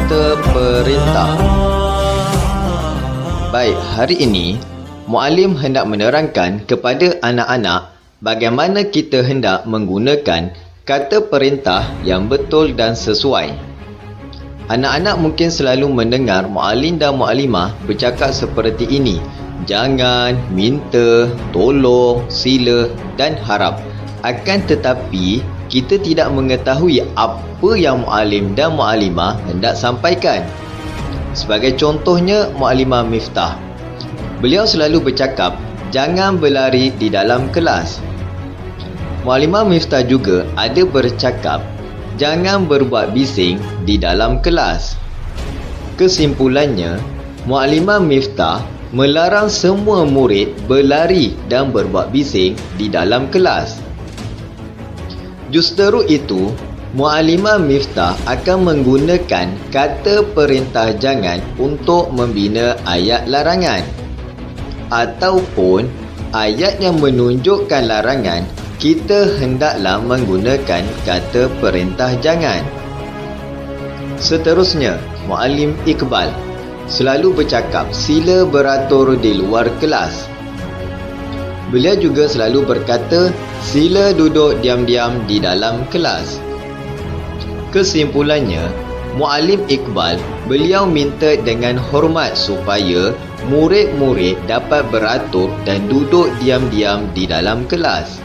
kata perintah. Baik, hari ini Muallim hendak menerangkan kepada anak-anak bagaimana kita hendak menggunakan kata perintah yang betul dan sesuai. Anak-anak mungkin selalu mendengar muallim dan muallimah bercakap seperti ini: jangan, minta, tolong, sila dan harap. Akan tetapi, kita tidak mengetahui apa yang muallim dan muallimah hendak sampaikan. Sebagai contohnya, Muallimah Miftah. Beliau selalu bercakap, jangan berlari di dalam kelas. Muallimah Miftah juga ada bercakap, jangan berbuat bising di dalam kelas. Kesimpulannya, Muallimah Miftah melarang semua murid berlari dan berbuat bising di dalam kelas. Justeru itu, Muallimah Miftah akan menggunakan kata perintah jangan untuk membina ayat larangan. Ataupun ayat yang menunjukkan larangan, kita hendaklah menggunakan kata perintah jangan. Seterusnya, Muallim Iqbal selalu bercakap sila beratur di luar kelas. Beliau juga selalu berkata sila duduk diam-diam di dalam kelas. Kesimpulannya, Muallim Iqbal, beliau minta dengan hormat supaya murid-murid dapat beratur dan duduk diam-diam di dalam kelas.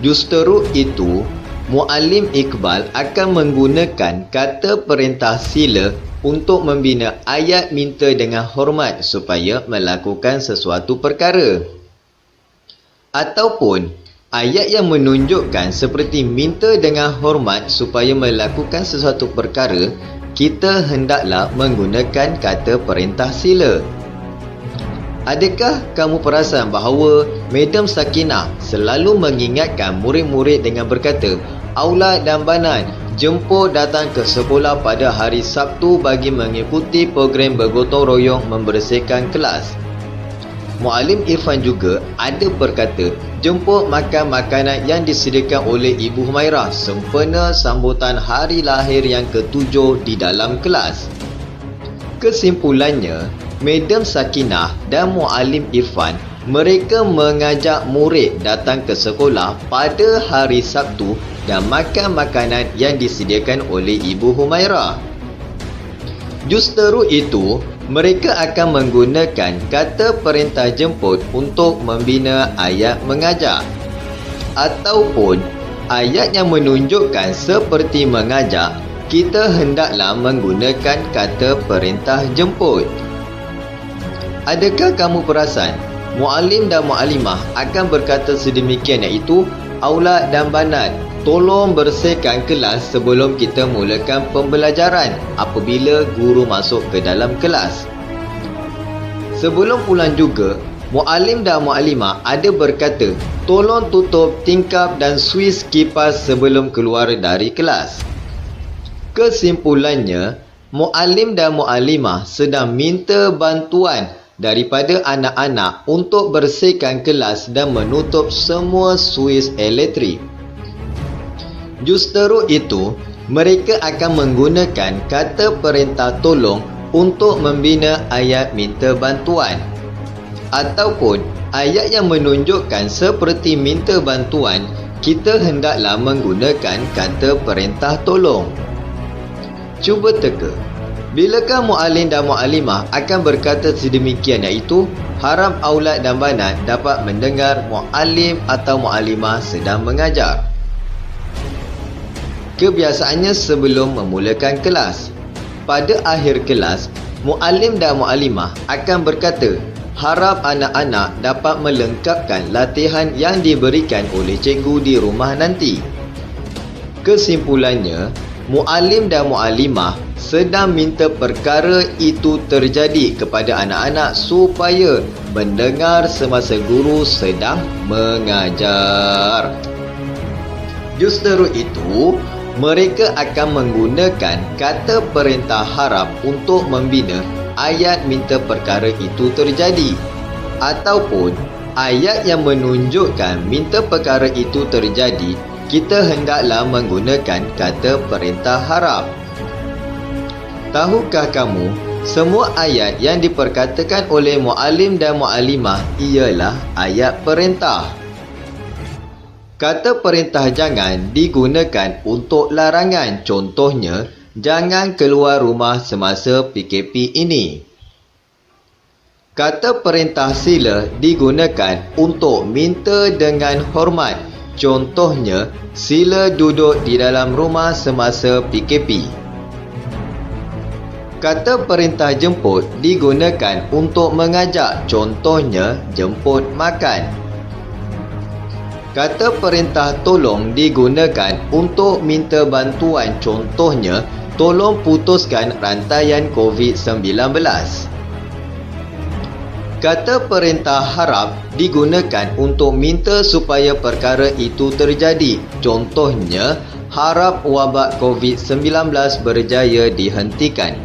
Justeru itu, Muallim Iqbal akan menggunakan kata perintah sila untuk membina ayat minta dengan hormat supaya melakukan sesuatu perkara. Ataupun ayat yang menunjukkan seperti minta dengan hormat supaya melakukan sesuatu perkara, kita hendaklah menggunakan kata perintah sila. Adakah kamu perasan bahawa Madam Sakinah selalu mengingatkan murid-murid dengan berkata, aulad dan banat, jemput datang ke sekolah pada hari Sabtu bagi mengikuti program bergotong royong membersihkan kelas. Muallim Irfan juga ada berkata, jemput makan makanan yang disediakan oleh Ibu Humairah sempena sambutan hari lahir yang ke-7 di dalam kelas. Kesimpulannya, Madam Sakinah dan Muallim Irfan, mereka mengajak murid datang ke sekolah pada hari Sabtu dan makan makanan yang disediakan oleh Ibu Humairah. Justeru itu, mereka akan menggunakan kata perintah jemput untuk membina ayat mengajak. Ataupun ayat yang menunjukkan seperti mengajak, kita hendaklah menggunakan kata perintah jemput. Adakah kamu perasan muallim dan muallimah akan berkata sedemikian, iaitu aulad dan banat, tolong bersihkan kelas sebelum kita mulakan pembelajaran apabila guru masuk ke dalam kelas. Sebelum pulang juga, muallim dan muallimah ada berkata, tolong tutup tingkap dan suis kipas sebelum keluar dari kelas. Kesimpulannya, muallim dan muallimah sedang minta bantuan daripada anak-anak untuk bersihkan kelas dan menutup semua suis elektrik. Justeru itu, mereka akan menggunakan kata perintah tolong untuk membina ayat minta bantuan. Ataupun ayat yang menunjukkan seperti minta bantuan, kita hendaklah menggunakan kata perintah tolong. Cuba teka, bilakah muallim dan muallimah akan berkata sedemikian, iaitu harap aulad dan banat dapat mendengar muallim atau muallimah sedang mengajar. Kebiasaannya sebelum memulakan kelas. Pada akhir kelas, muallim dan muallimah akan berkata, harap anak-anak dapat melengkapkan latihan yang diberikan oleh cikgu di rumah nanti. Kesimpulannya, muallim dan muallimah sedang minta perkara itu terjadi kepada anak-anak supaya mendengar semasa guru sedang mengajar. Justeru itu, mereka akan menggunakan kata perintah harap untuk membina ayat minta perkara itu terjadi. Ataupun ayat yang menunjukkan minta perkara itu terjadi, kita hendaklah menggunakan kata perintah harap. Tahukah kamu, semua ayat yang diperkatakan oleh muallim dan muallimah ialah ayat perintah. Kata perintah jangan digunakan untuk larangan. Contohnya, jangan keluar rumah semasa PKP ini. Kata perintah sila digunakan untuk minta dengan hormat. Contohnya, sila duduk di dalam rumah semasa PKP. Kata perintah jemput digunakan untuk mengajak. Contohnya, jemput makan. Kata perintah tolong digunakan untuk minta bantuan. Contohnya, tolong putuskan rantaian COVID-19. Kata perintah harap digunakan untuk minta supaya perkara itu terjadi. Contohnya, harap wabak COVID-19 berjaya dihentikan.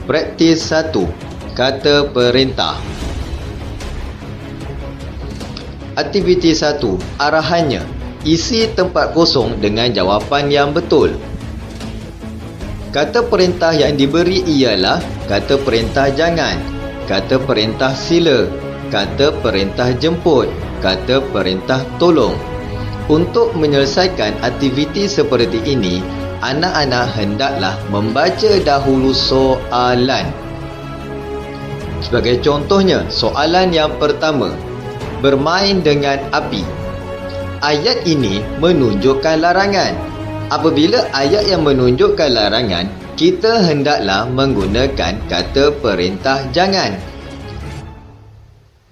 Praktis 1. Kata perintah. Aktiviti 1. Arahannya. Isi tempat kosong dengan jawapan yang betul. Kata perintah yang diberi ialah kata perintah jangan, kata perintah sila, kata perintah jemput, kata perintah tolong. Untuk menyelesaikan aktiviti seperti ini, anak-anak hendaklah membaca dahulu soalan. Sebagai contohnya, soalan yang pertama, bermain dengan api. Ayat ini menunjukkan larangan. Apabila ayat yang menunjukkan larangan, kita hendaklah menggunakan kata perintah jangan.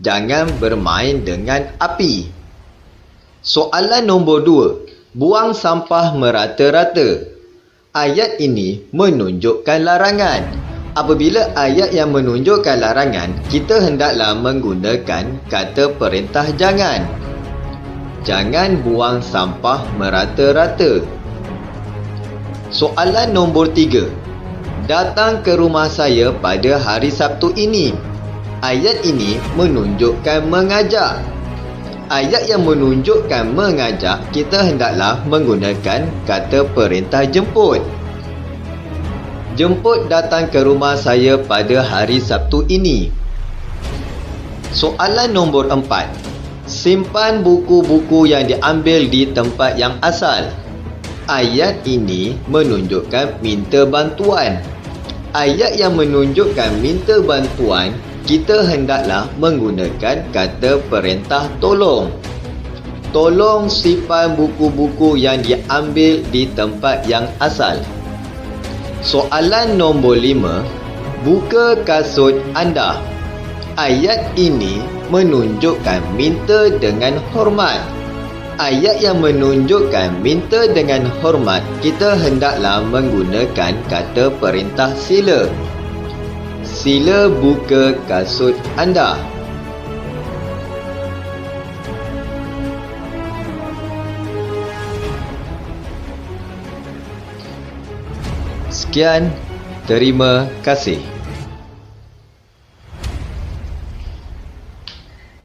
Jangan bermain dengan api. Soalan nombor 2, buang sampah merata-rata. Ayat ini menunjukkan larangan. Apabila ayat yang menunjukkan larangan, kita hendaklah menggunakan kata perintah jangan. Jangan buang sampah merata-rata. Soalan nombor 3. Datang ke rumah saya pada hari Sabtu ini. Ayat ini menunjukkan mengajak. Ayat yang menunjukkan mengajak, kita hendaklah menggunakan kata perintah jemput. Jemput datang ke rumah saya pada hari Sabtu ini. Soalan nombor 4. Simpan buku-buku yang diambil di tempat yang asal. Ayat ini menunjukkan minta bantuan. Ayat yang menunjukkan minta bantuan, kita hendaklah menggunakan kata perintah tolong. Tolong simpan buku-buku yang diambil di tempat yang asal. Soalan nombor 5. Buka kasut anda. Ayat ini menunjukkan minta dengan hormat. Ayat yang menunjukkan minta dengan hormat, kita hendaklah menggunakan kata perintah sila. Sila buka kasut anda. Sekian, terima kasih.